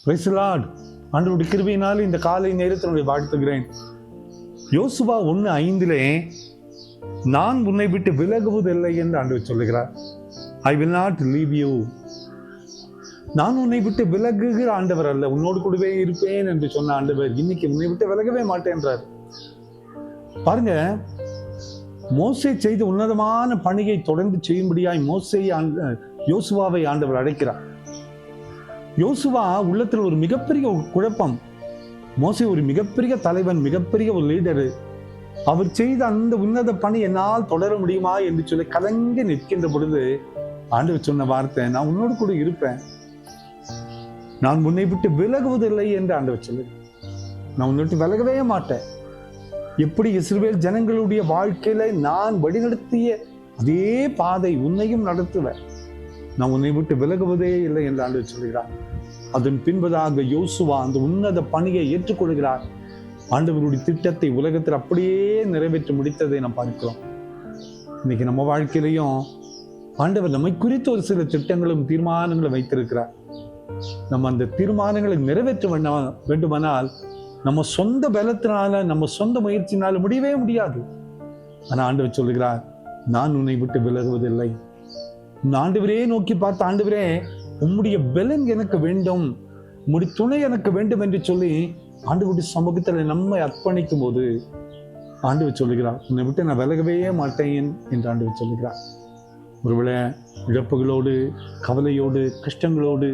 Praise the Lord. ஆண்டவருடைய கிருபையினால் இந்த காலை நேரத்தில் வாழ்த்துகிறேன். யோசுவா 1:5 நான் உன்னை விட்டு விலகுவதில்லை என்று ஆண்டவர் சொல்லுகிறார். I will not leave you. நான் உன்னை விட்டு விலகுகிற ஆண்டவர் அல்ல, உன்னோடு கூடவே இருப்பேன் என்று சொன்ன ஆண்டவர் இன்னைக்கு உன்னை விட்டு விலகவே மாட்டேன்றார். பாருங்க, மோசே செய்த உன்னதமான பணியை தொடர்ந்து செய்யும்படியாய் யோசுவாவை ஆண்டவர் அழைக்கிறார். யோசுவா உள்ளத்தில் ஒரு மிகப்பெரிய குழப்பம். மோசே ஒரு மிகப்பெரிய தலைவன், மிகப்பெரிய ஒரு லீடரு. அவர் செய்த அந்த உன்னத பணி என்னால் தொடர முடியுமா என்று சொல்லி கலங்கி நிற்கின்ற பொழுது ஆண்டவர் சொன்ன வார்த்தை, நான் உன்னோடு கூட இருப்பேன், நான் உன்னை விட்டு விலகுவதில்லை என்று ஆண்டவர் சொல்லு. நான் உன்னை விட்டு விலகவே மாட்டேன். எப்படி இஸ்ரவேல் ஜனங்களுடைய வாழ்க்கையில நான் வழிநடத்திய அதே பாதை உன்னையும் நடத்துவேன், நான் உன்னை விட்டு விலகுவதே இல்லை என்று ஆண்டவர் சொல்கிறார். அதன் பின்பதாக யோசுவா அந்த உன்னத பணியை ஏற்றுக்கொள்கிறார். ஆண்டவருடைய திட்டத்தை உலகத்தில் அப்படியே நிறைவேற்றி முடித்ததை நாம் பார்க்கிறோம். இன்னைக்கு நம்ம வாழ்க்கையிலையும் ஆண்டவர் நம்மை குறித்து ஒரு சில திட்டங்களும் தீர்மானங்களும் வைத்திருக்கிறார். நம்ம அந்த தீர்மானங்களை நிறைவேற்ற வேண்டுமானால் நம்ம சொந்த பலத்தினால, நம்ம சொந்த முயற்சினால முடியவே முடியாது. ஆனா ஆண்டவர் சொல்லுகிறார், நான் உன்னை விட்டு விலகுவதில்லை. ஆண்டவரே நோக்கி பார்த்து, ஆண்டவரே உம்முடைய பலன் எனக்கு வேண்டும், உம்முடைய துணை எனக்கு வேண்டும் என்று சொல்லி ஆண்டவருடைய சமூகத்தில் நம்மை அர்ப்பணிக்கும் போது ஆண்டவர் சொல்லுகிறார், உன்னை விட்டு நான் விலகவே மாட்டேன் என்று ஆண்டவர் சொல்லுகிறார். ஒருவேளை இழப்புகளோடு, கவலையோடு, கஷ்டங்களோடு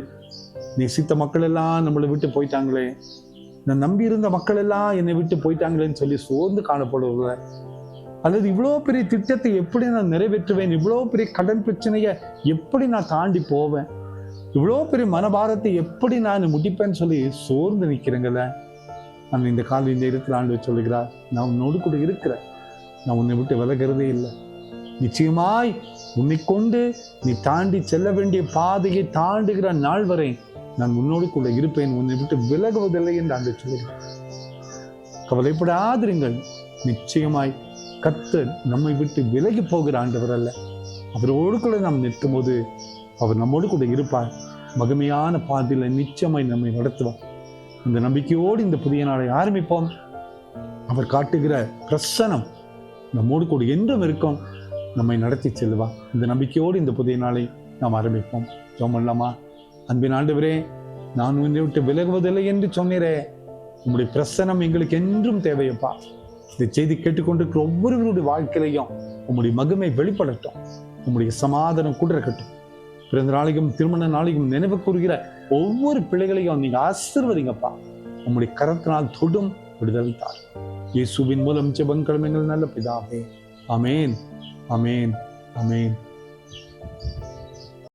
நேசித்த மக்கள் எல்லாம் நம்மளை விட்டு போயிட்டாங்களே, நான் நம்பி இருந்த மக்கள் எல்லாம் என்னை விட்டு போயிட்டாங்களேன்னு சொல்லி சோர்ந்து காணப்படுவதில்லை. அல்லது இவ்வளோ பெரிய திட்டத்தை எப்படி நான் நிறைவேற்றுவேன், இவ்வளோ பெரிய கடன் பிரச்சனையை எப்படி நான் தாண்டி போவேன், இவ்வளோ பெரிய மனபாரத்தை எப்படி நான் முடிப்பேன்னு சொல்லி சோர்ந்து நிற்கிறேங்கல்ல. நான் இந்த காலை நேரத்தில் ஆண்டவர் சொல்லுகிறார், நான் உன்னோடு கூட இருக்கிறேன், நான் உன்னை விட்டு விலகிறதே இல்லை. நிச்சயமாய் உன்னை கொண்டு நீ தாண்டி செல்ல வேண்டிய பாதையை தாண்டுகிற நாள் வரை நான் உன்னோடு கூட இருப்பேன், உன்னை விட்டு விலகுவதில்லை என்று ஆண்டவர் சொல்லுகிறார். கவலைப்படாதிருங்கள், நிச்சயமாய் கர்த்தர் நம்மை விட்டு விலகி போகிற ஆண்டவர் அல்ல. அவரோடு கூட நாம் நிற்கும் போது அவர் நம்மோடு கூட இருப்பார். மகிமையான பாதையில நிச்சயமாய் நம்மை நடத்துவார். இந்த நம்பிக்கையோடு இந்த புதிய நாளை ஆரம்பிப்போம். அவர் காட்டுகிற பிரசனம் நம்மோடு கூட என்றும் இருக்கும், நம்மை நடத்தி செல்வார். இந்த நம்பிக்கையோடு இந்த புதிய நாளை நாம் ஆரம்பிப்போம். ஜெபம் பண்ணலாமா? அன்பின் ஆண்டவரே, நான் உன்னை விட்டு விலகுவதில்லை என்று சொன்னீரே, உங்களுடைய பிரசனம் எங்களுக்கு என்றும் தேவையப்பா. இந்த செய்தி கேட்டுக்கொண்டிருக்கிற ஒவ்வொருவருடைய வாழ்க்கையிலையும் உங்களுடைய மகிமை வெளிப்படட்டும், உங்களுடைய சமாதானம் கூட இருக்கட்டும். பிறந்த நாளைக்கும் திருமண நாளைக்கும் நினைவு கூறுகிற ஒவ்வொரு பிள்ளைகளையும் நீங்க ஆசீர்வதிங்கப்பா. உங்களுடைய கரத்தினால் தொடும் விடுதலை தார். இயேசுவின் மூலம் ஜெபங்களும் எங்கள் நல்ல பிதாவே. ஆமேன், ஆமேன், ஆமேன்.